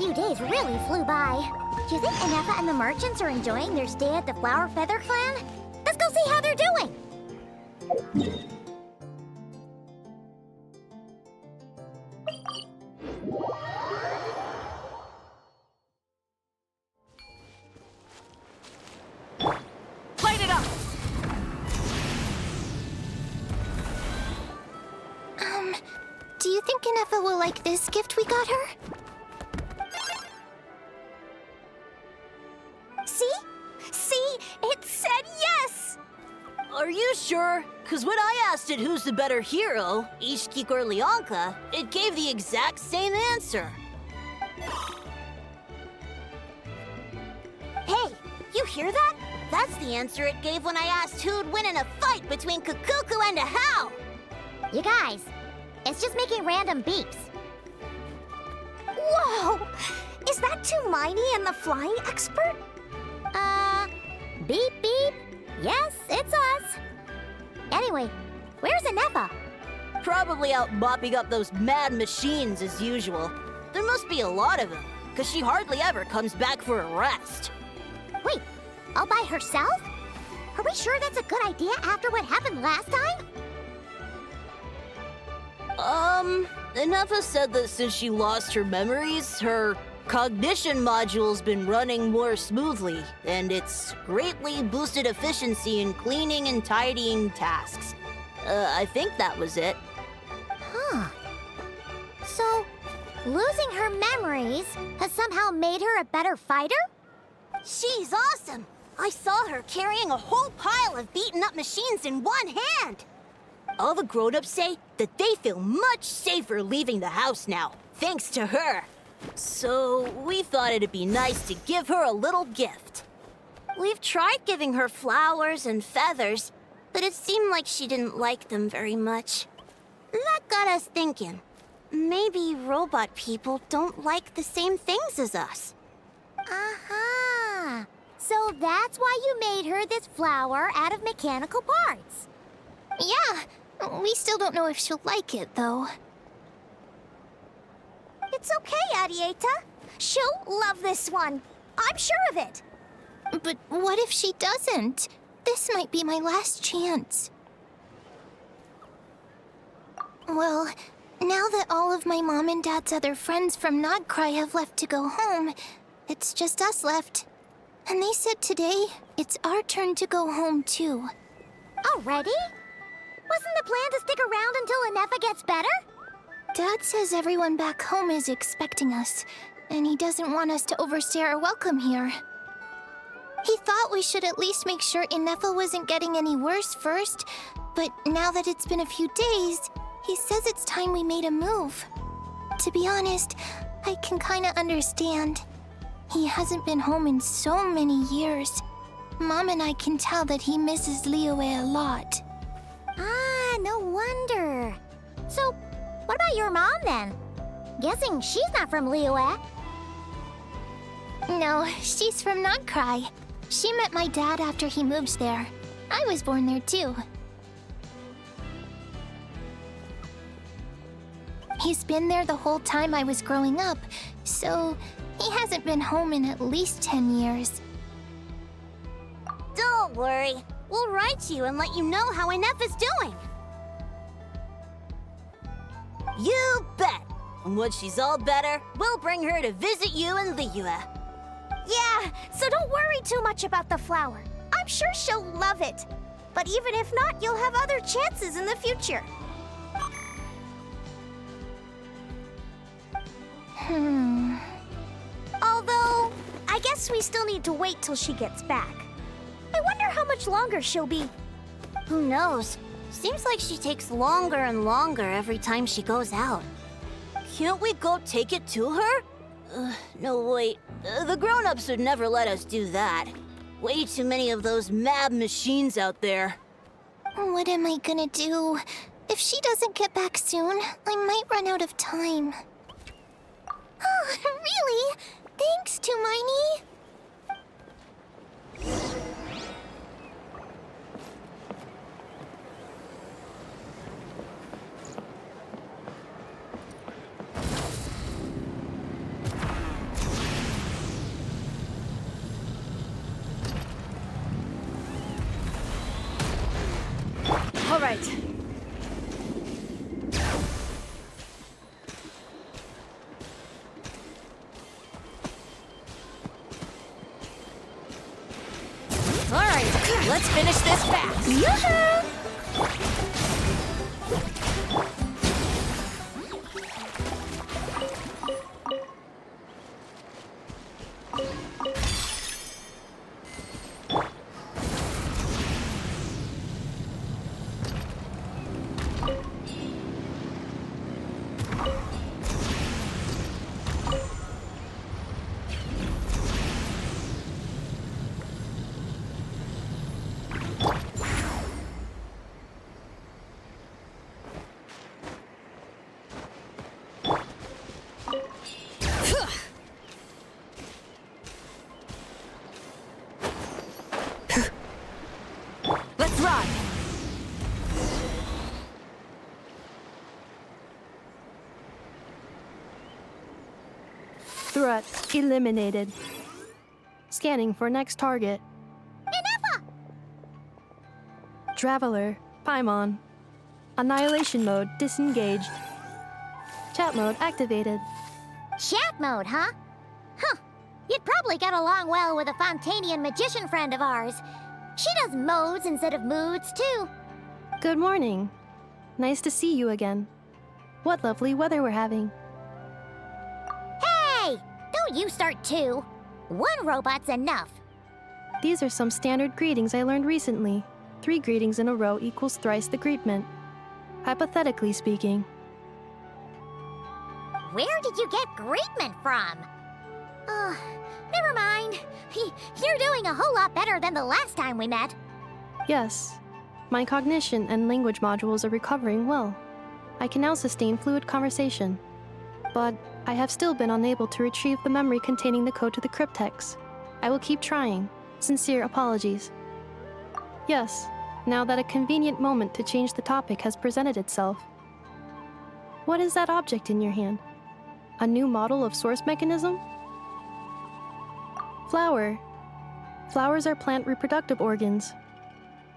few days really flew by. Do you think Inefa and the merchants are enjoying their stay at the Flower Feather Clan? Let's go see how they're doing! Light it up! Do you think Inefa will like this gift we got her? See? See? It said yes! Are you sure? Cause when I asked it who's the better hero, Ishkik or Leonka, it gave the exact same answer. Hey, you hear that? That's the answer it gave when I asked who'd win in a fight between Kukuku and a How. You guys, it's just making random beeps. Whoa! Is that Tumaini and the flying expert? Beep beep. Yes, it's us. Anyway, where's Inefa? Probably out mopping up those mad machines as usual. There must be a lot of them, cause she hardly ever comes back for a rest. Wait, all by herself? Are we sure that's a good idea after what happened last time? Inefa said that since she lost her memories, her cognition module's been running more smoothly, and it's greatly boosted efficiency in cleaning and tidying tasks. I think that was it. Huh. So, losing her memories has somehow made her a better fighter? She's awesome! I saw her carrying a whole pile of beaten-up machines in one hand! All the grown-ups say that they feel much safer leaving the house now, thanks to her. So, we thought it'd be nice to give her a little gift. We've tried giving her flowers and feathers, but it seemed like she didn't like them very much. That got us thinking. Maybe robot people don't like the same things as us. Aha! So that's why you made her this flower out of mechanical parts. Yeah, we still don't know if she'll like it, though. It's okay, Arieta. She'll love this one. I'm sure of it. But what if she doesn't? This might be my last chance. Well, now that all of my mom and dad's other friends from Nodcry have left to go home, it's just us left. And they said today, it's our turn to go home too. Already? Wasn't the plan to stick around until Inefa gets better? Dad says everyone back home is expecting us, and he doesn't want us to overstay our welcome here. He thought we should at least make sure Inefa wasn't getting any worse first, but now that it's been a few days, he says it's time we made a move. To be honest, I can kinda understand. He hasn't been home in so many years. Mom and I can tell that he misses Liyue a lot. Ah, no wonder. So, what about your mom then? Guessing she's not from Liyue. No, she's from Nodcry. She met my dad after he moved there. I was born there too. He's been there the whole time I was growing up, so he hasn't been home in at least 10 years. Don't worry. We'll write you and let you know how Inefa's doing. You bet! And once she's all better, we'll bring her to visit you in Liyue. Yeah, so don't worry too much about the flower. I'm sure she'll love it. But even if not, you'll have other chances in the future. Although, I guess we still need to wait till she gets back. I wonder how much longer she'll be. Who knows? Seems like she takes longer and longer every time she goes out. Can't we go take it to her? No, wait. The grown-ups would never let us do that. Way too many of those mad machines out there. What am I gonna do? If she doesn't get back soon, I might run out of time. Oh, really? Thanks, Tumaini. Threat eliminated. Scanning for next target. Minerva! Traveler, Paimon. Annihilation mode disengaged. Chat mode activated. Chat mode, huh? Huh. You'd probably get along well with a Fontanian magician friend of ours. She does modes instead of moods, too. Good morning. Nice to see you again. What lovely weather we're having. Hey! Don't you start too. One robot's enough. These are some standard greetings I learned recently. 3 greetings in a row equals thrice the greetment. Hypothetically speaking. Where did you get greetment from? Never mind. You're doing a whole lot better than the last time we met. Yes. My cognition and language modules are recovering well. I can now sustain fluid conversation. But I have still been unable to retrieve the memory containing the code to the cryptex. I will keep trying. Sincere apologies. Yes, now that a convenient moment to change the topic has presented itself. What is that object in your hand? A new model of source mechanism? Flower. Flowers are plant reproductive organs.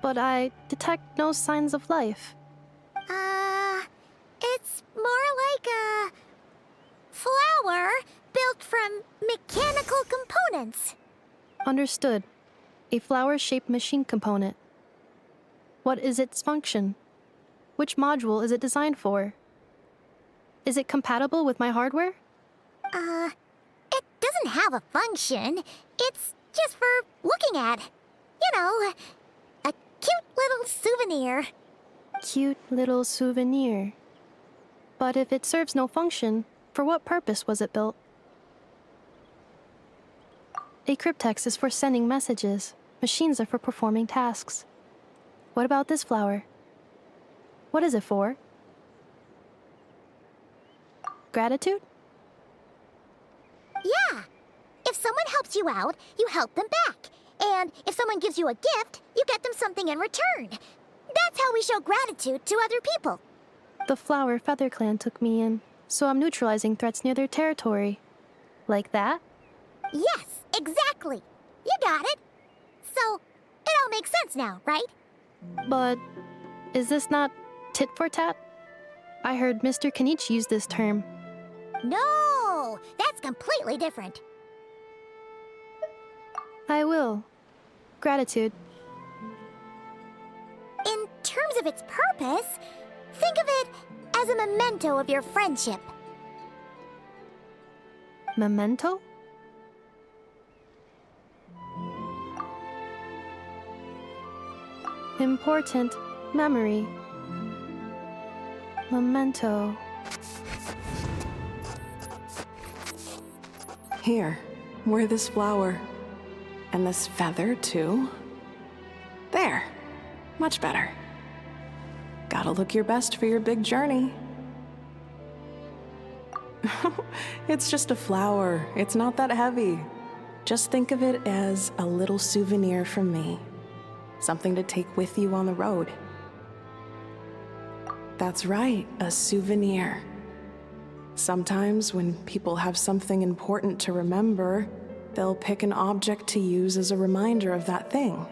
But I detect no signs of life. It's more like a flower built from mechanical components. Understood. A flower-shaped machine component. What is its function? Which module is it designed for? Is it compatible with my hardware? It doesn't have a function. It's just for looking at. You know, a cute little souvenir. Cute little souvenir. But if it serves no function, for what purpose was it built? A cryptex is for sending messages. Machines are for performing tasks. What about this flower? What is it for? Gratitude? Yeah. If someone helps you out, you help them back. And if someone gives you a gift, you get them something in return. That's how we show gratitude to other people. The Flower Feather Clan took me in, so I'm neutralizing threats near their territory. Like that? Yes, exactly. You got it. So, it all makes sense now, right? But is this not tit for tat? I heard Mr. Kenichi use this term. No, that's completely different. I will. Gratitude. In terms of its purpose, think of it as a memento of your friendship. Memento? Important memory. Memento. Here, wear this flower. And this feather, too. There. Much better. Gotta look your best for your big journey. It's just a flower. It's not that heavy. Just think of it as a little souvenir from me. Something to take with you on the road. That's right, a souvenir. Sometimes when people have something important to remember, they'll pick an object to use as a reminder of that thing.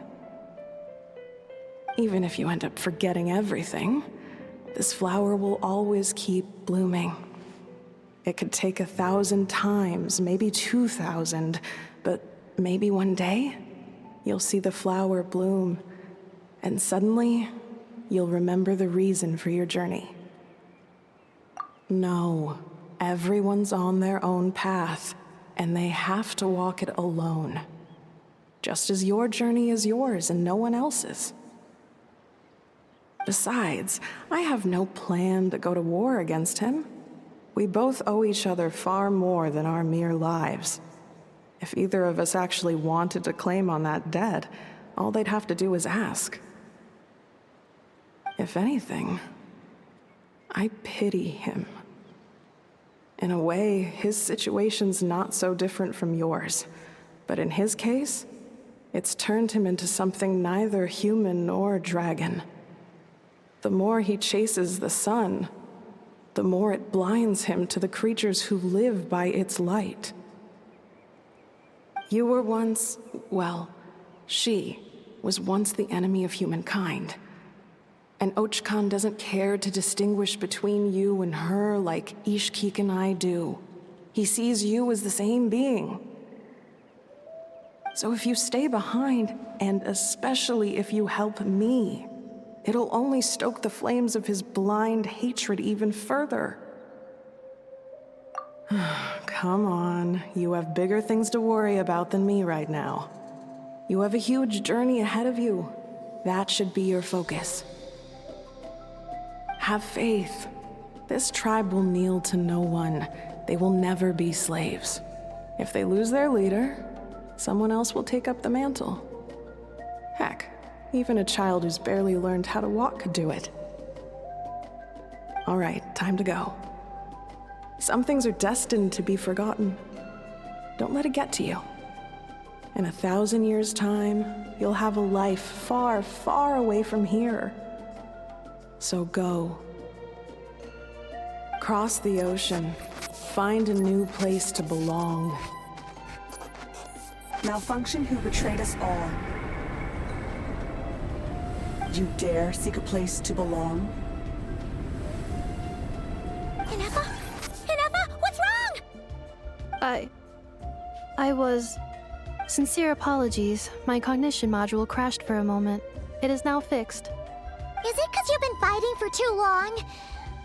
Even if you end up forgetting everything, this flower will always keep blooming. It could take 1,000 times, maybe 2,000, but maybe one day, you'll see the flower bloom, and suddenly, you'll remember the reason for your journey. No, everyone's on their own path, and they have to walk it alone. Just as your journey is yours and no one else's. Besides, I have no plan to go to war against him. We both owe each other far more than our mere lives. If either of us actually wanted to claim on that debt, all they'd have to do is ask. If anything, I pity him. In a way, his situation's not so different from yours. But in his case, it's turned him into something neither human nor dragon. The more he chases the sun, the more it blinds him to the creatures who live by its light. You were once, well, she was once the enemy of humankind. And Archon doesn't care to distinguish between you and her like Ishkik and I do. He sees you as the same being. So if you stay behind, and especially if you help me, it'll only stoke the flames of his blind hatred even further. Come on, you have bigger things to worry about than me right now. You have a huge journey ahead of you. That should be your focus. Have faith. This tribe will kneel to no one. They will never be slaves. If they lose their leader, someone else will take up the mantle. Heck, even a child who's barely learned how to walk could do it. All right, time to go. Some things are destined to be forgotten. Don't let it get to you. In 1,000 years' time, you'll have a life far, far away from here. So go. Cross the ocean. Find a new place to belong. Malfunction who betrayed us all. You dare seek a place to belong? Inefa? Inefa, what's wrong? I was... Sincere apologies. My cognition module crashed for a moment. It is now fixed. Is it because you've been fighting for too long?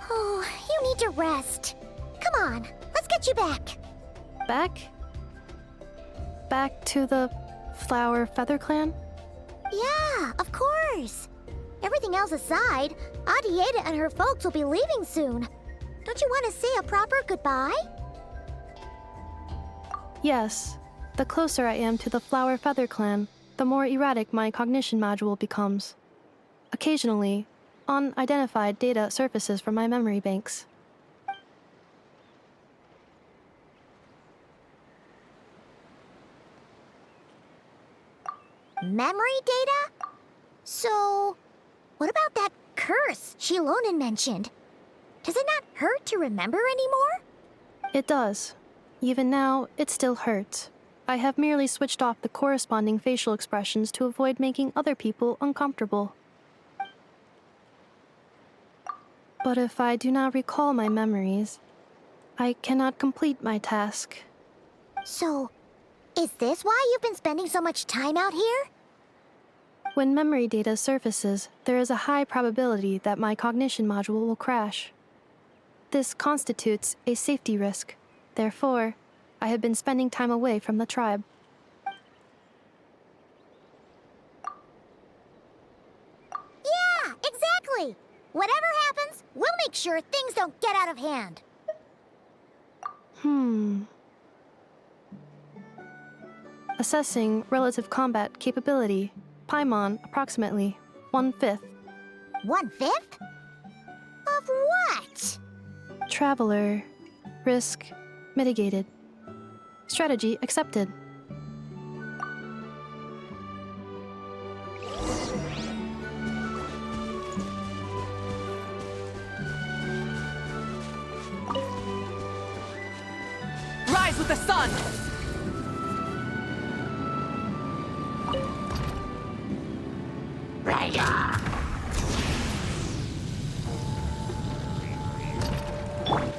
Oh, you need to rest. Come on, let's get you back. Back? Back to the Flower Feather Clan? Yeah, of course. Everything else aside, Adieta and her folks will be leaving soon. Don't you want to say a proper goodbye? Yes. The closer I am to the Flower Feather Clan, the more erratic my cognition module becomes. Occasionally, unidentified data surfaces from my memory banks. Memory data? So, what about that curse Shilonen mentioned? Does it not hurt to remember anymore? It does. Even now, it still hurts. I have merely switched off the corresponding facial expressions to avoid making other people uncomfortable. But if I do not recall my memories, I cannot complete my task. So, is this why you've been spending so much time out here? When memory data surfaces, there is a high probability that my cognition module will crash. This constitutes a safety risk. Therefore, I have been spending time away from the tribe. Yeah, exactly! Whatever happens, we'll make sure things don't get out of hand. Assessing relative combat capability. Paimon, approximately 1/5. 1/5? Of what? Traveler. Risk mitigated. Strategy accepted. Rise with the sun!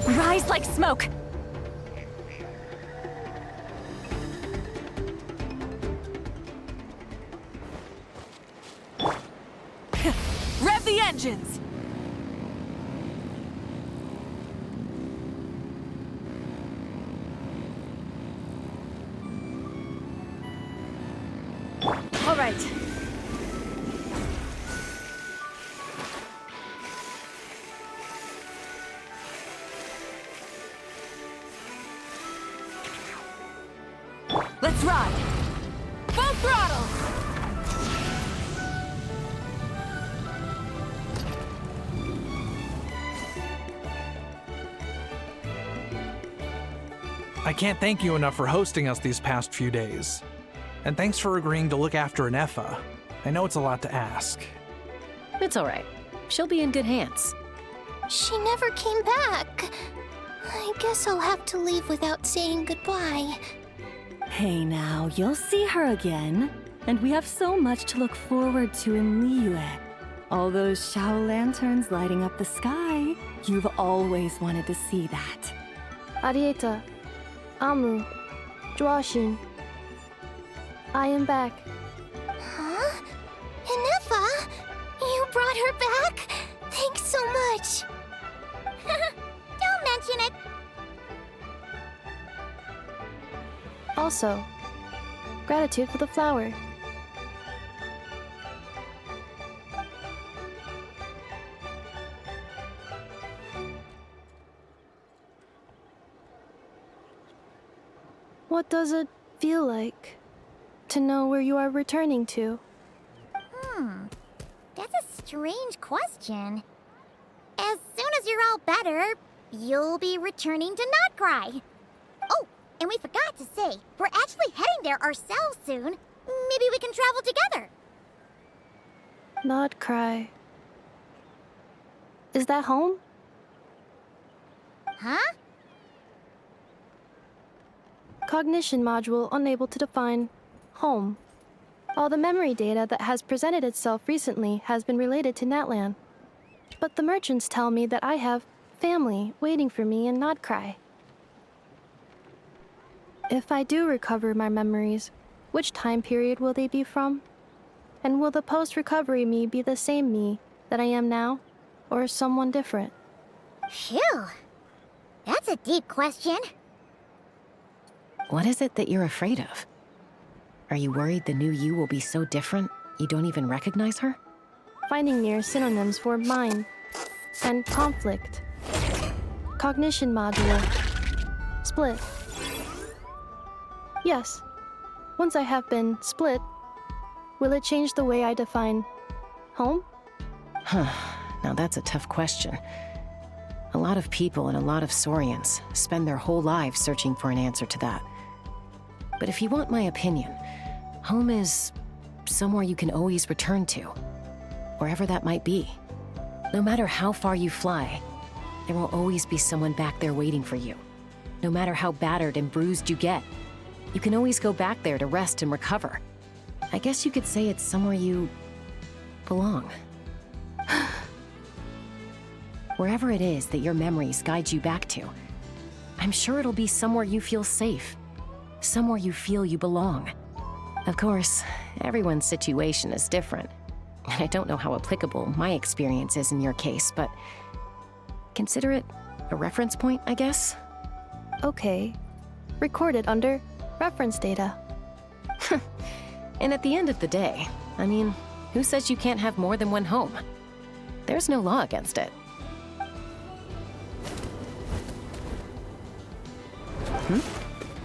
Rise like smoke! Rev the engines! All right. Let's ride! Full throttle! I can't thank you enough for hosting us these past few days. And thanks for agreeing to look after Inefa. I know it's a lot to ask. It's all right. She'll be in good hands. She never came back. I guess I'll have to leave without saying goodbye. Hey now, you'll see her again. And we have so much to look forward to in Liyue. All those Shao lanterns lighting up the sky. You've always wanted to see that. Arieta, Amu, Joashin. I am back. Huh? Inefa? You brought her back? Thanks so much. Don't mention it. Also, gratitude for the flower. What does it feel like to know where you are returning to? That's a strange question. As soon as you're all better, you'll be returning to Notcry. Oh, and we forgot to say, we're actually heading there ourselves soon. Maybe we can travel together. Not cry. Is that home? Huh? Cognition module unable to define home. All the memory data that has presented itself recently has been related to Natlan. But the merchants tell me that I have family waiting for me in Notcry. If I do recover my memories, which time period will they be from? And will the post-recovery me be the same me that I am now, or someone different? Phew. That's a deep question. What is it that you're afraid of? Are you worried the new you will be so different you don't even recognize her? Finding near synonyms for mind and conflict. Cognition module. Split. Yes. Once I have been split, will it change the way I define home? Now that's a tough question. A lot of people and a lot of Saurians spend their whole lives searching for an answer to that. But if you want my opinion, home is somewhere you can always return to, wherever that might be. No matter how far you fly, there will always be someone back there waiting for you. No matter how battered and bruised you get, you can always go back there to rest and recover. I guess you could say it's somewhere you belong. Wherever it is that your memories guide you back to, I'm sure it'll be somewhere you feel safe. Somewhere you feel you belong. Of course, everyone's situation is different. And I don't know how applicable my experience is in your case, but consider it a reference point, I guess? Okay. Recorded under reference data. And at the end of the day, I mean, who says you can't have more than one home? There's no law against it.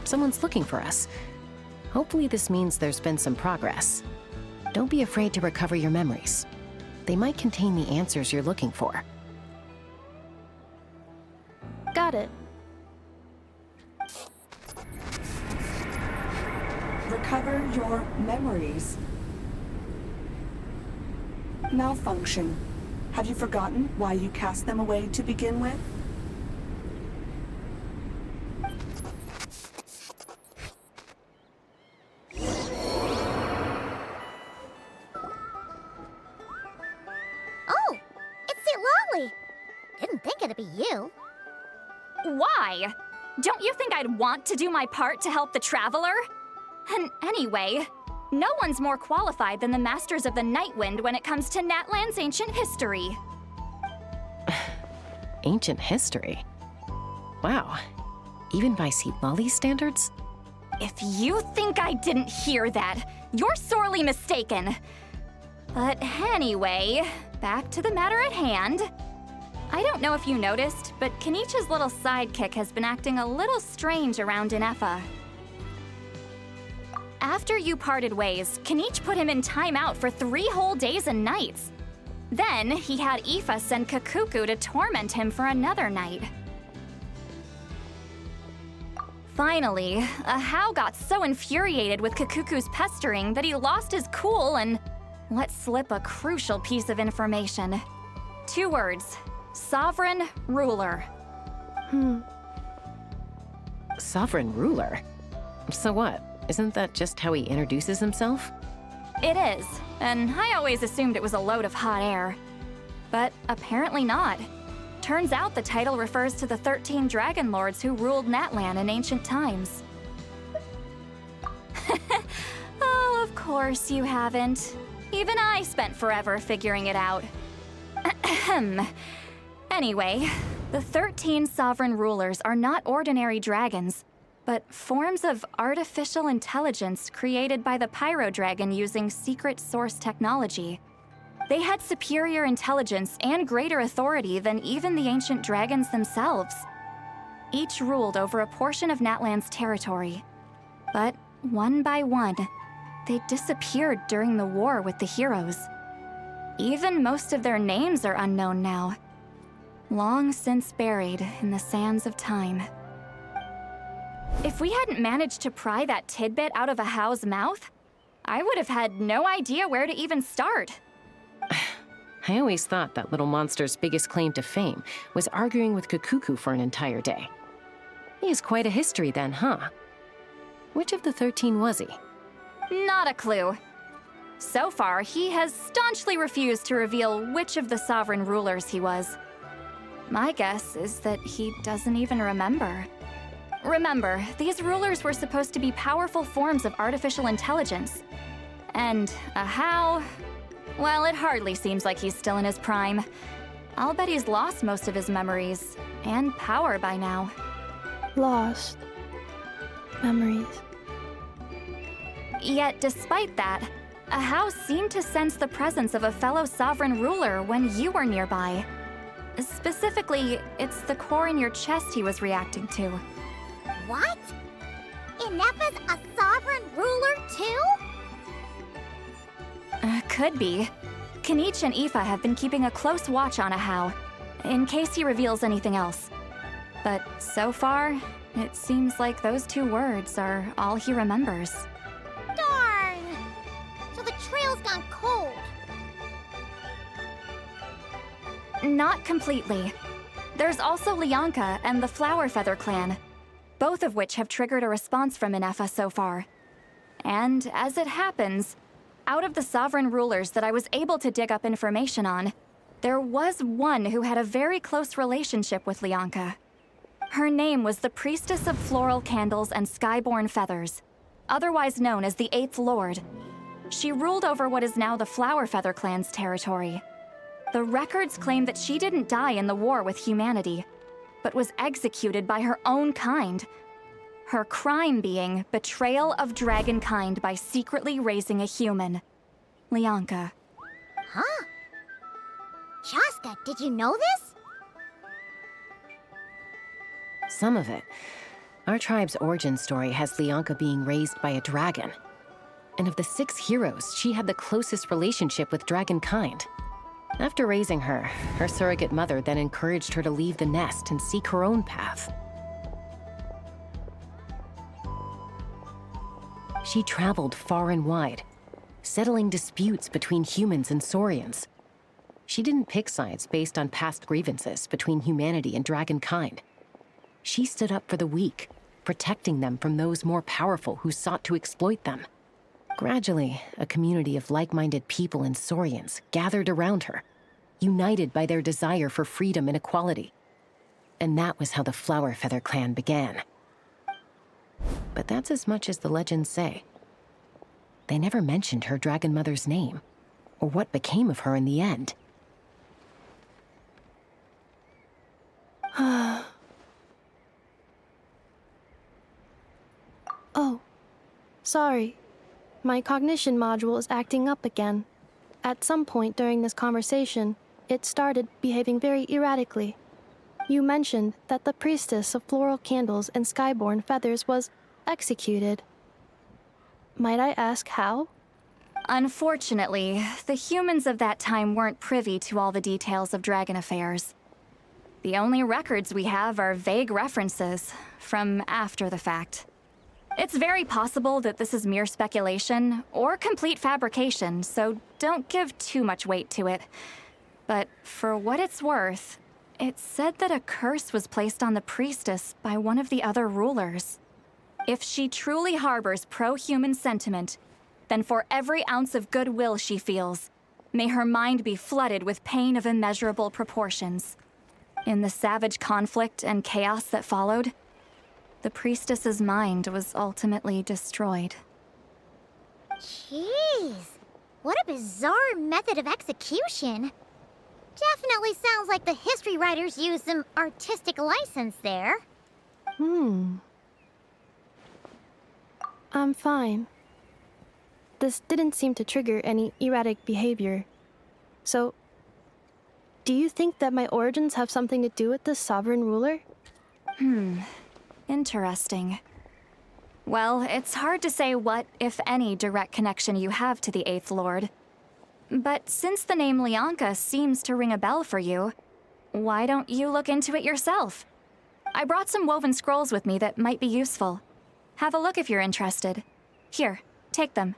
Someone's looking for us. Hopefully this means there's been some progress. Don't be afraid to recover your memories. They might contain the answers you're looking for. Got it. Recover your memories. Malfunction. Have you forgotten why you cast them away to begin with? Oh, it's St. Lolly. Didn't think it'd be you. Why? Don't you think I'd want to do my part to help the Traveler? And anyway, no one's more qualified than the Masters of the Nightwind when it comes to Natlan's ancient history. Ancient history? Wow. Even by St. Lolly's standards? If you think I didn't hear that, you're sorely mistaken. But anyway, back to the matter at hand. I don't know if you noticed, but Kenichi's little sidekick has been acting a little strange around Inefa. After you parted ways, Kenichi put him in timeout for 3 whole days and nights. Then he had Aoife send Kakuku to torment him for another night. Finally, Ahau got so infuriated with Kakuku's pestering that he lost his cool and let slip a crucial piece of information. 2 words: Sovereign Ruler. Sovereign ruler? So what? Isn't that just how he introduces himself? It is, and I always assumed it was a load of hot air. But apparently not. Turns out the title refers to the 13 dragon lords who ruled Natlan in ancient times. Oh, of course you haven't. Even I spent forever figuring it out. Ahem. Anyway, the 13 sovereign rulers are not ordinary dragons, but forms of artificial intelligence created by the Pyro Dragon using secret source technology. They had superior intelligence and greater authority than even the ancient dragons themselves. Each ruled over a portion of Natlan's territory. But one by one, they disappeared during the war with the heroes. Even most of their names are unknown now. Long since buried in the sands of time. If we hadn't managed to pry that tidbit out of Ahau's mouth, I would have had no idea where to even start. I always thought that little monster's biggest claim to fame was arguing with Kukuku for an entire day. He has quite a history then, huh? Which of the 13 was he? Not a clue. So far, he has staunchly refused to reveal which of the sovereign rulers he was. My guess is that he doesn't even remember. Remember, these rulers were supposed to be powerful forms of artificial intelligence. And Ahau, well, it hardly seems like he's still in his prime. I'll bet he's lost most of his memories and power by now. Lost. Memories. Yet, despite that, Ahau seemed to sense the presence of a fellow sovereign ruler when you were nearby. Specifically, it's the core in your chest he was reacting to. What? Inepa's a sovereign ruler too? Could be. Kanich and Aoife have been keeping a close watch on Ahau, in case he reveals anything else. But so far, it seems like those 2 words are all he remembers. Darn! So the trail's gone cold. Not completely. There's also Lianka and the Flower Feather clan, both of which have triggered a response from Inepa so far. And as it happens, out of the sovereign rulers that I was able to dig up information on, there was one who had a very close relationship with Lianka. Her name was the Priestess of Floral Candles and Skyborn Feathers, otherwise known as the 8th Lord. She ruled over what is now the Flower Feather clan's territory. The records claim that she didn't die in the war with humanity, but was executed by her own kind. Her crime being betrayal of dragonkind by secretly raising a human. Lianka. Huh? Shaska, did you know this? Some of it. Our tribe's origin story has Lianka being raised by a dragon. And of the 6 heroes, she had the closest relationship with dragonkind. After raising her, her surrogate mother then encouraged her to leave the nest and seek her own path. She traveled far and wide, settling disputes between humans and Saurians. She didn't pick sides based on past grievances between humanity and dragonkind. She stood up for the weak, protecting them from those more powerful who sought to exploit them. Gradually, a community of like-minded people and Saurians gathered around her, united by their desire for freedom and equality. And that was how the Flower Feather clan began. But that's as much as the legends say. They never mentioned her dragon mother's name, or what became of her in the end. Oh, sorry. My cognition module is acting up again. At some point during this conversation, it started behaving very erratically. You mentioned that the Priestess of Floral Candles and Skyborn Feathers was executed. Might I ask how? Unfortunately, the humans of that time weren't privy to all the details of dragon affairs. The only records we have are vague references from after the fact. It's very possible that this is mere speculation or complete fabrication, so don't give too much weight to it. But for what it's worth, it's said that a curse was placed on the priestess by one of the other rulers. If she truly harbors pro-human sentiment, then for every ounce of goodwill she feels, may her mind be flooded with pain of immeasurable proportions. In the savage conflict and chaos that followed, the priestess's mind was ultimately destroyed. Jeez, what a bizarre method of execution. Definitely sounds like the history writers used some artistic license there. I'm fine. This didn't seem to trigger any erratic behavior. So, do you think that my origins have something to do with this sovereign ruler? Interesting. Well, it's hard to say what, if any, direct connection you have to the Eighth Lord. But since the name Lianka seems to ring a bell for you, why don't you look into it yourself? I brought some woven scrolls with me that might be useful. Have a look if you're interested. Here, take them.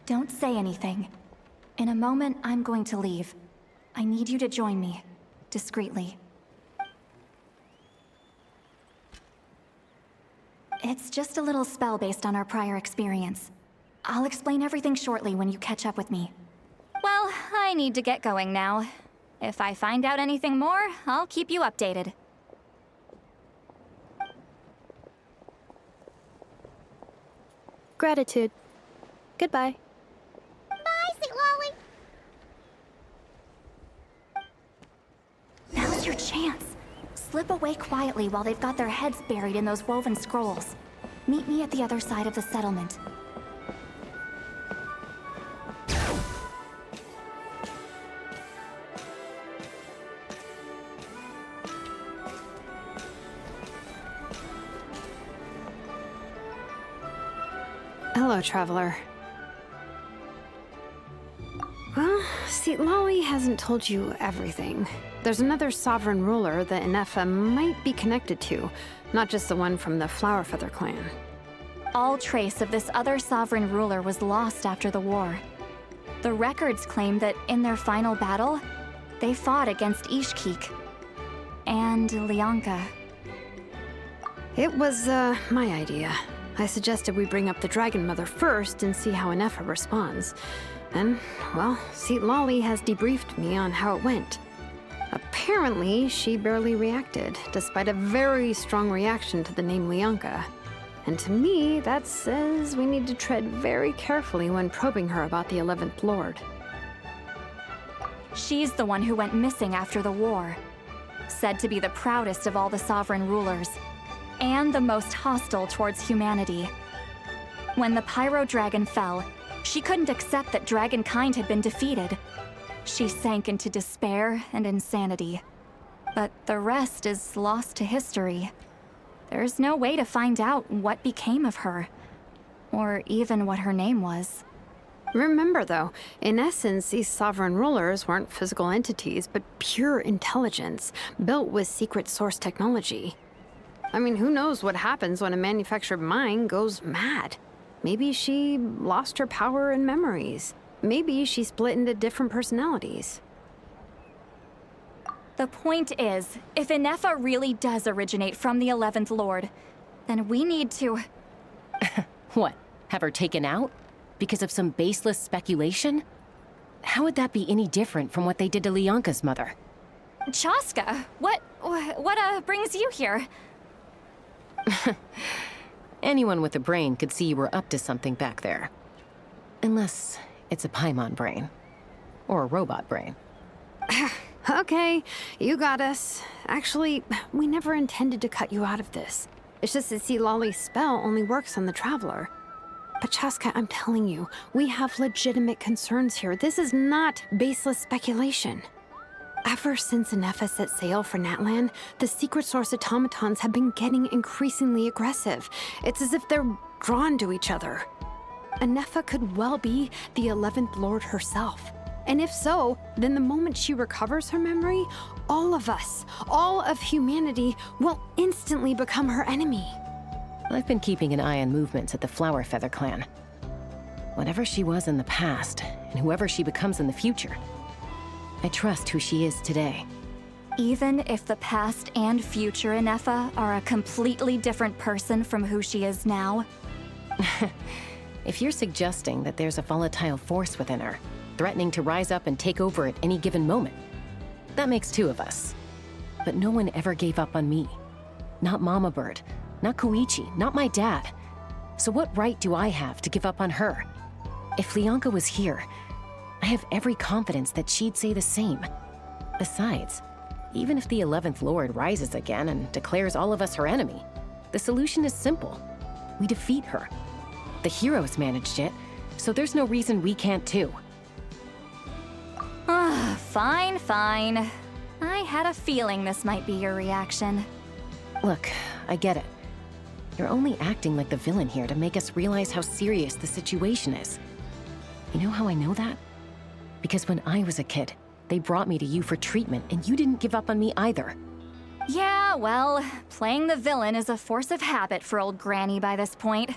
Don't say anything. In a moment, I'm going to leave. I need you to join me, discreetly. It's just a little spell based on our prior experience. I'll explain everything shortly when you catch up with me. Well, I need to get going now. If I find out anything more, I'll keep you updated. Gratitude. Goodbye. Bye, Sweet Lolly. Now's your chance. Slip away quietly while they've got their heads buried in those woven scrolls. Meet me at the other side of the settlement. Hello, Traveler. Well, see, Lolly hasn't told you everything. There's another sovereign ruler that Inefa might be connected to, not just the one from the Flowerfeather clan. All trace of this other sovereign ruler was lost after the war. The records claim that in their final battle, they fought against Ishkik and Lianka. It was, my idea. I suggested we bring up the Dragon Mother first and see how Inefa responds. And, well, Seat Lolly has debriefed me on how it went. Apparently, she barely reacted, despite a very strong reaction to the name Lianka. And to me, that says we need to tread very carefully when probing her about the 11th Lord. She's the one who went missing after the war. Said to be the proudest of all the sovereign rulers, and the most hostile towards humanity. When the Pyro Dragon fell, she couldn't accept that dragonkind had been defeated. She sank into despair and insanity. But the rest is lost to history. There's no way to find out what became of her, or even what her name was. Remember, though, in essence, these sovereign rulers weren't physical entities, but pure intelligence, built with secret source technology. I mean, who knows what happens when a manufactured mind goes mad? Maybe she lost her power and memories. Maybe she split into different personalities. The point is, if Inefa really does originate from the 11th Lord, then we need to... What? Have her taken out? Because of some baseless speculation? How would that be any different from what they did to Lianka's mother? Chaska, what brings you here? Anyone with a brain could see you were up to something back there. Unless it's a Paimon brain. Or a robot brain. Okay, you got us. Actually, we never intended to cut you out of this. It's just that Lolly's spell only works on the Traveler. But Chaska, I'm telling you, we have legitimate concerns here. This is not baseless speculation. Ever since Inefa set sail for Natlan, the secret source automatons have been getting increasingly aggressive. It's as if they're drawn to each other. Inefa could well be the 11th Lord herself. And if so, then the moment she recovers her memory, all of us, all of humanity, will instantly become her enemy. I've been keeping an eye on movements at the Flowerfeather clan. Whatever she was in the past, and whoever she becomes in the future, I trust who she is today. Even if the past and future Inefa are a completely different person from who she is now? If you're suggesting that there's a volatile force within her, threatening to rise up and take over at any given moment, that makes two of us. But no one ever gave up on me. Not Mama Bird, not Koichi, not my dad. So what right do I have to give up on her? If Leonka was here, I have every confidence that she'd say the same. Besides, even if the 11th Lord rises again and declares all of us her enemy, the solution is simple. We defeat her. The heroes managed it, so there's no reason we can't too. Fine, fine. I had a feeling this might be your reaction. Look, I get it. You're only acting like the villain here to make us realize how serious the situation is. You know how I know that? Because when I was a kid, they brought me to you for treatment, and you didn't give up on me either. Yeah, well, playing the villain is a force of habit for old Granny by this point.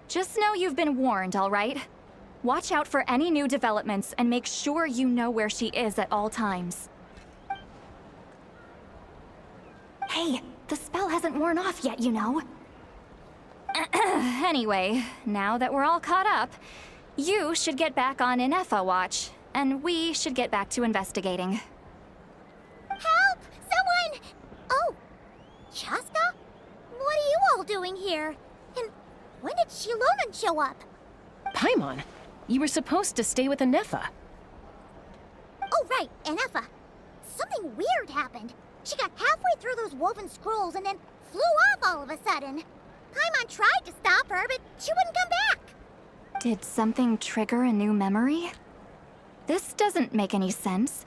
Just know you've been warned, all right? Watch out for any new developments and make sure you know where she is at all times. Hey, the spell hasn't worn off yet, you know. Anyway, now that we're all caught up, you should get back on Inefa watch, and we should get back to investigating. Help! Someone! Oh, Chaska? What are you all doing here? And when did Shilonan show up? Paimon, you were supposed to stay with Inefa. Oh, right, Inefa. Something weird happened. She got halfway through those woven scrolls and then flew off all of a sudden. Paimon tried to stop her, but she wouldn't come back. Did something trigger a new memory? This doesn't make any sense.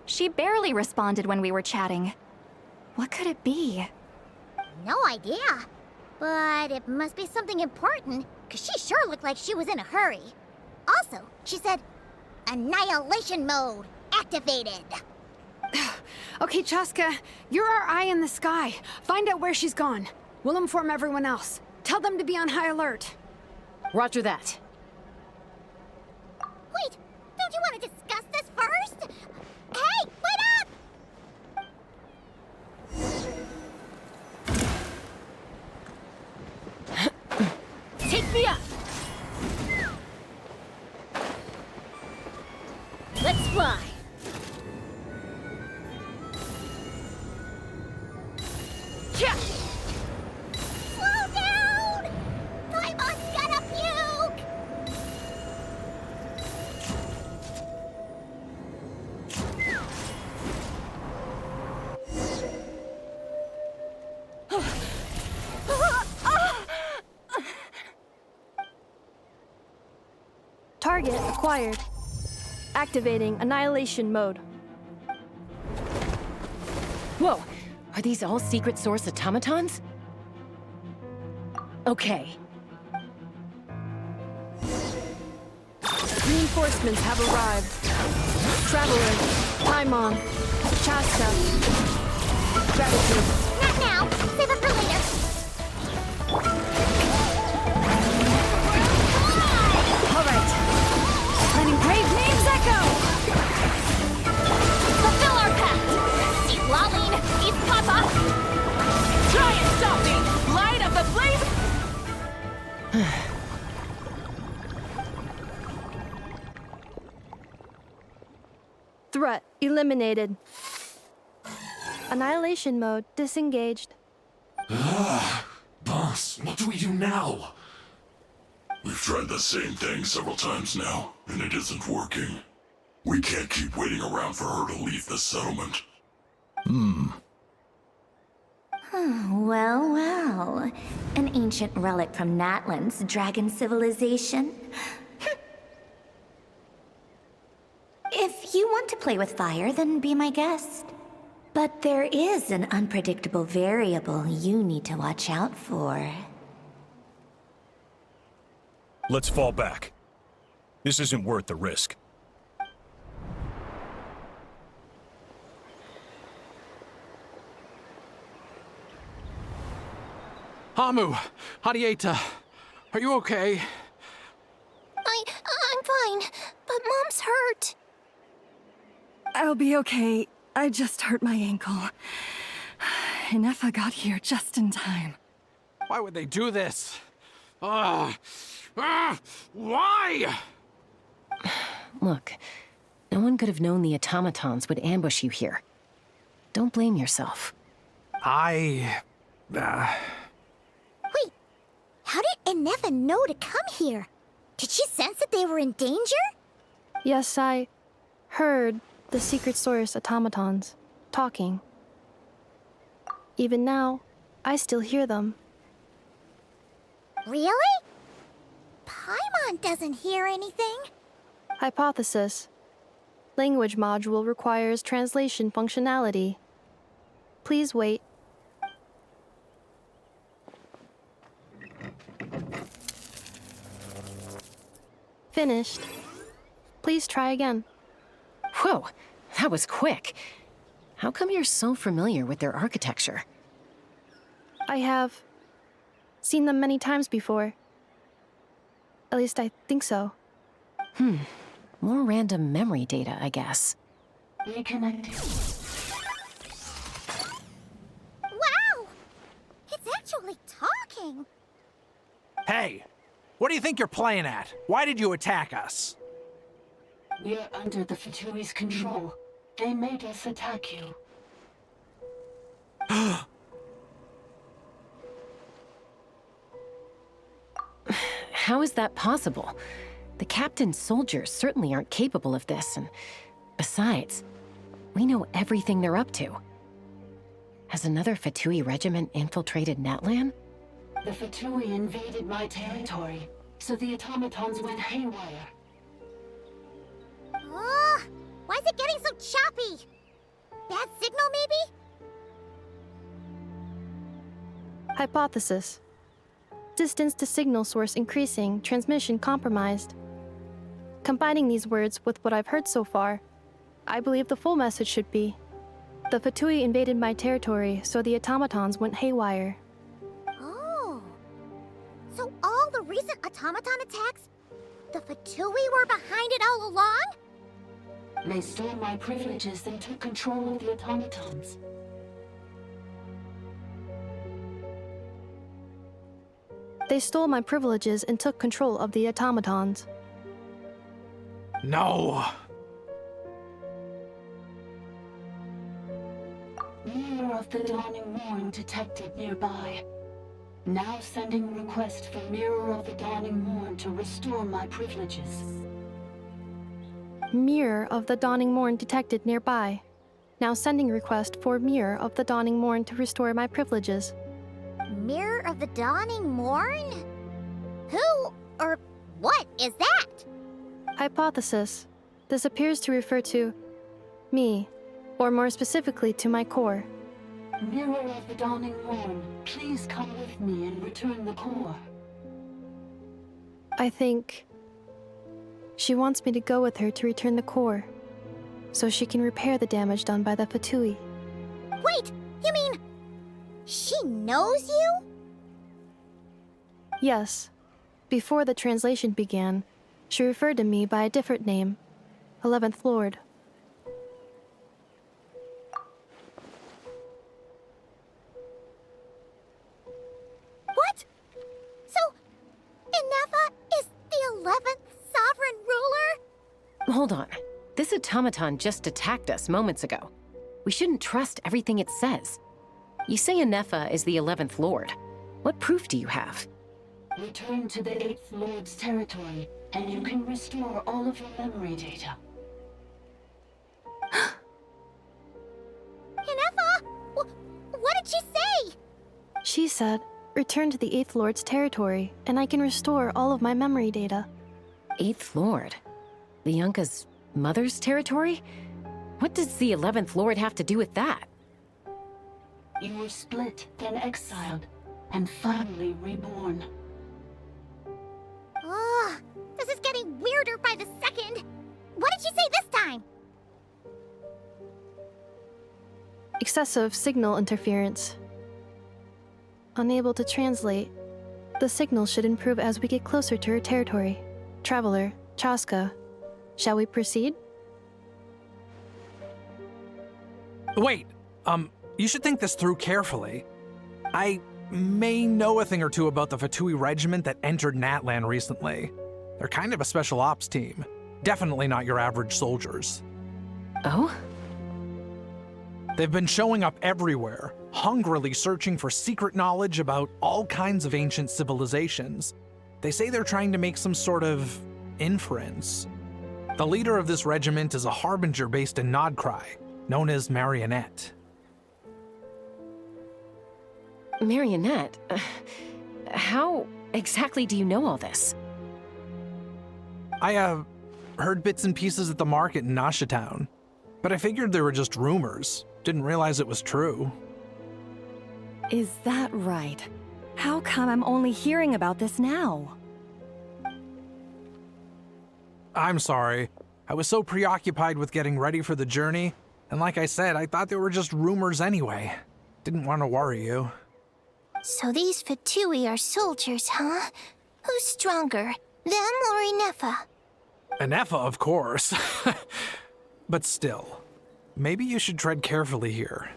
She barely responded when we were chatting. What could it be? No idea. But it must be something important, because she sure looked like she was in a hurry. Also, she said, Annihilation mode activated. Okay, Chaska, you're our eye in the sky. Find out where she's gone. We'll inform everyone else. Tell them to be on high alert. Roger that. Wait, don't you want to discuss this first? Hey, wait up! Take me up! Let's fly. Yeah. Slow down! Paimon's gonna puke! Target acquired. Activating annihilation mode. Whoa, are these all secret source automatons? Okay. Reinforcements have arrived. Traveler, Paimon, Chaska. Gratitude. Not now. Save it for later. All right. Letting brave names echo! Fulfill our pact! Eat Laline, eat Papa! Try and stop me! Light up the blaze! Threat eliminated. Annihilation mode disengaged. Boss, what do we do now? We've tried the same thing several times now, and it isn't working. We can't keep waiting around for her to leave the settlement. Well, well. An ancient relic from Natlan's dragon civilization. If you want to play with fire, then be my guest. But there is an unpredictable variable you need to watch out for. Let's fall back. This isn't worth the risk. Hamu, Hadieta, are you okay? I'm fine, but Mom's hurt. I'll be okay. I just hurt my ankle. Inefa got here just in time. Why would they do this? Why? Look, no one could have known the automatons would ambush you here. Don't blame yourself. Wait, how did Inefa know to come here? Did she sense that they were in danger? Yes, I heard the secret source automatons talking. Even now, I still hear them. Really? Paimon doesn't hear anything. Hypothesis. Language module requires translation functionality. Please wait. Finished. Please try again. Whoa, that was quick. How come you're so familiar with their architecture? I have seen them many times before. At least I think so. More random memory data, I guess. Reconnecting. Wow! It's actually talking. Hey, what do you think you're playing at? Why did you attack us? We're under the Fatui's control. They made us attack you. How is that possible? The captain's soldiers certainly aren't capable of this, and besides, we know everything they're up to. Has another Fatui regiment infiltrated Natlan? The Fatui invaded my territory, so the automatons went haywire. Why is it getting so choppy? Bad signal, maybe? Hypothesis. Distance to signal source increasing, transmission compromised. Combining these words with what I've heard so far, I believe the full message should be: the Fatui invaded my territory, so the automatons went haywire. Oh. So all the recent automaton attacks, the Fatui were behind it all along? They stole my privileges and took control of the automatons. They stole my privileges and took control of the automatons. No! Mirror of the Dawning Morn detected nearby. Now sending request for Mirror of the Dawning Morn to restore my privileges. Mirror of the Dawning Morn detected nearby. Now sending request for Mirror of the Dawning Morn to restore my privileges. Mirror of the Dawning Morn? Who or what is that? Hypothesis. This appears to refer to me, or more specifically to my core. Mirror of the Dawning Morn, please come with me and return the core. I think she wants me to go with her to return the core, so she can repair the damage done by the Fatui. Wait, you mean she knows you? Yes. Before the translation began, she referred to me by a different name, 11th Lord. What? So, Inefa is the 11th sovereign ruler? Hold on. This automaton just attacked us moments ago. We shouldn't trust everything it says. You say Inefa is the 11th Lord. What proof do you have? Return to the 8th Lord's territory, and you can restore all of your memory data. Inefa? What did she say? She said, return to the 8th Lord's territory, and I can restore all of my memory data. 8th Lord? Lianka's mother's territory? What does the 11th Lord have to do with that? You were split, then exiled, and finally reborn. This is getting weirder by the second. What did she say this time? Excessive signal interference. Unable to translate. The signal should improve as we get closer to her territory. Traveler, Chaska, shall we proceed? Wait, you should think this through carefully. I may know a thing or two about the Fatui regiment that entered Natlan recently. They're kind of a special ops team. Definitely not your average soldiers. Oh? They've been showing up everywhere, hungrily searching for secret knowledge about all kinds of ancient civilizations. They say they're trying to make some sort of inference. The leader of this regiment is a harbinger based in Nodcry, known as Marionette. Marionette? How exactly do you know all this? I, heard bits and pieces at the market in Nasha Town, but I figured they were just rumors. Didn't realize it was true. Is that right? How come I'm only hearing about this now? I'm sorry. I was so preoccupied with getting ready for the journey, and like I said, I thought they were just rumors anyway. Didn't want to worry you. So these Fatui are soldiers, huh? Who's stronger, them or Inefa? Inefa, of course. But still, maybe you should tread carefully here.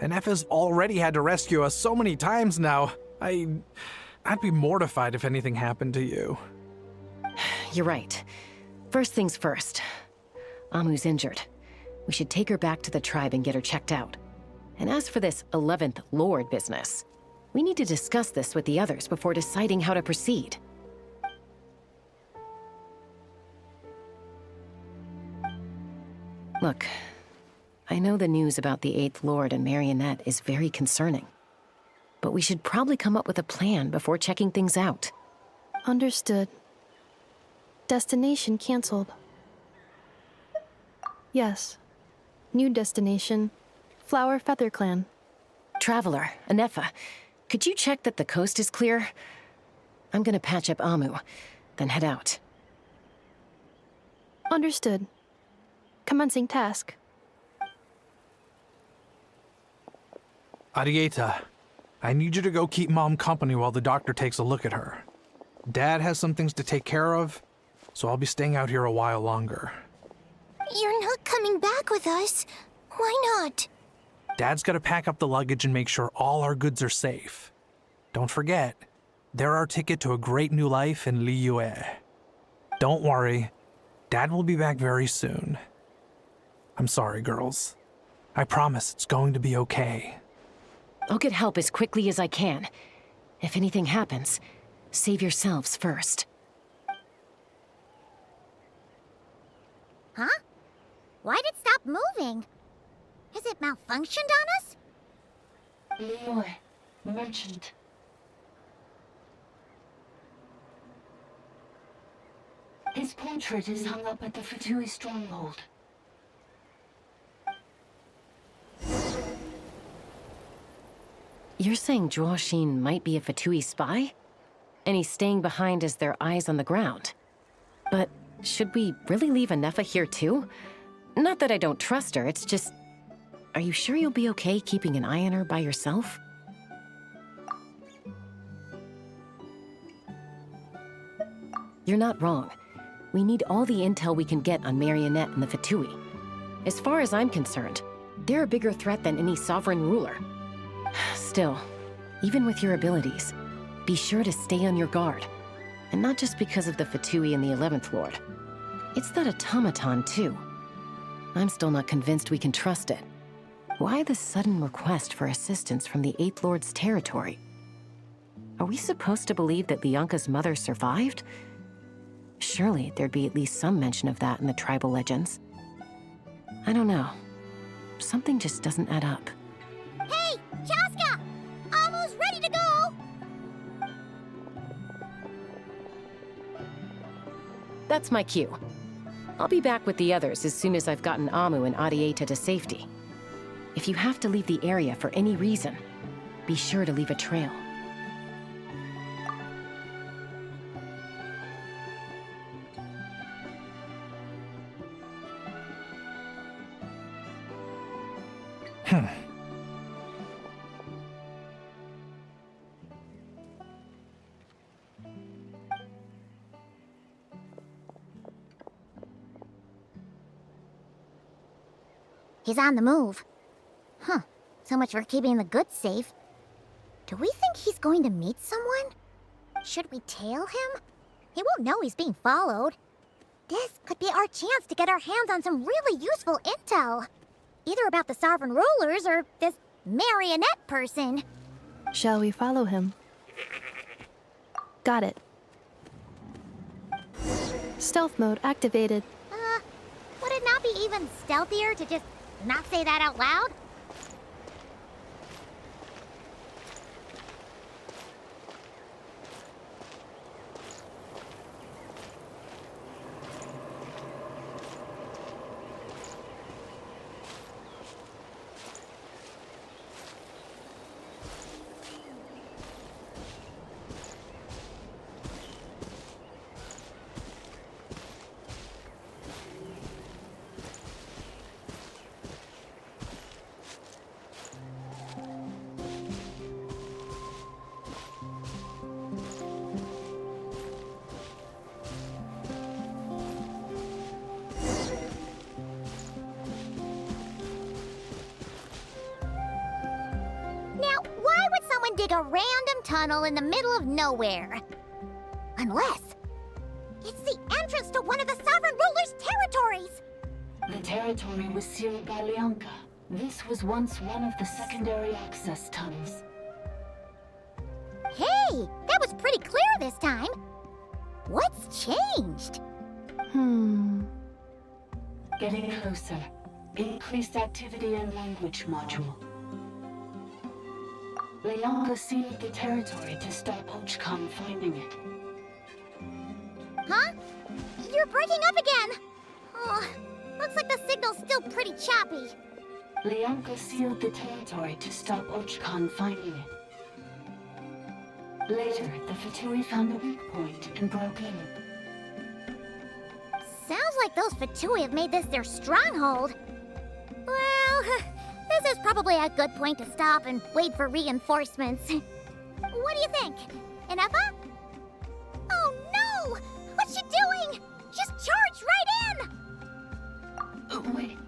Inefa's already had to rescue us so many times now. I'd be mortified if anything happened to you. You're right. First things first. Amu's injured. We should take her back to the tribe and get her checked out. And as for this 11th Lord business, we need to discuss this with the others before deciding how to proceed. Look, I know the news about the 8th Lord and Marionette is very concerning, but we should probably come up with a plan before checking things out. Understood. Destination canceled. Yes. New destination. Flower Feather Clan. Traveler, Inefa, could you check that the coast is clear? I'm gonna patch up Amu, then head out. Understood. Commencing task. Arieta, I need you to go keep Mom company while the doctor takes a look at her. Dad has some things to take care of, so I'll be staying out here a while longer. You're not coming back with us. Why not? Dad's gotta pack up the luggage and make sure all our goods are safe. Don't forget, they're our ticket to a great new life in Liyue. Don't worry, Dad will be back very soon. I'm sorry, girls. I promise it's going to be okay. I'll get help as quickly as I can. If anything happens, save yourselves first. Huh? Why'd it stop moving? Has it malfunctioned on us? Leroy, merchant. His portrait is hung up at the Fatui stronghold. You're saying Zhuoxin might be a Fatui spy? And he's staying behind as their eyes on the ground. But should we really leave Inefa here too? Not that I don't trust her, it's just... Are you sure you'll be okay keeping an eye on her by yourself? You're not wrong. We need all the intel we can get on Marionette and the Fatui. As far as I'm concerned, they're a bigger threat than any sovereign ruler. Still, even with your abilities, be sure to stay on your guard. And not just because of the Fatui and the 11th Lord. It's that automaton, too. I'm still not convinced we can trust it. Why the sudden request for assistance from the 8th Lord's territory? Are we supposed to believe that Lianka's mother survived? Surely there'd be at least some mention of that in the tribal legends. I don't know. Something just doesn't add up. Hey, Chaska! Amu's ready to go! That's my cue. I'll be back with the others as soon as I've gotten Amu and Arieta to safety. If you have to leave the area for any reason, be sure to leave a trail. He's on the move. Huh. So much for keeping the goods safe. Do we think he's going to meet someone? Should we tail him? He won't know he's being followed. This could be our chance to get our hands on some really useful intel. Either about the sovereign rulers or this marionette person. Shall we follow him? Got it. Stealth mode activated. Would it not be even stealthier to just not say that out loud? Dig a random tunnel in the middle of nowhere. Unless it's the entrance to one of the sovereign ruler's territories. The territory was sealed by Leonka. This was once one of the secondary access tunnels. Hey, that was pretty clear this time. What's changed? Getting closer. Increased activity in language module. Leonka sealed the territory to stop Archon finding it. Huh? You're breaking up again! Oh, looks like the signal's still pretty choppy. Leonka sealed the territory to stop Archon finding it. Later, the Fatui found a weak point and broke in. Sounds like those Fatui have made this their stronghold. Well, this is probably a good point to stop and wait for reinforcements. What do you think? Inefa? Oh no! What's she doing? Just charged right in! Wait.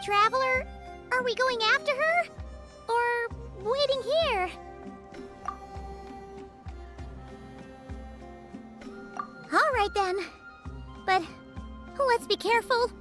Traveler, are we going after her? Or waiting here? All right then. But let's be careful.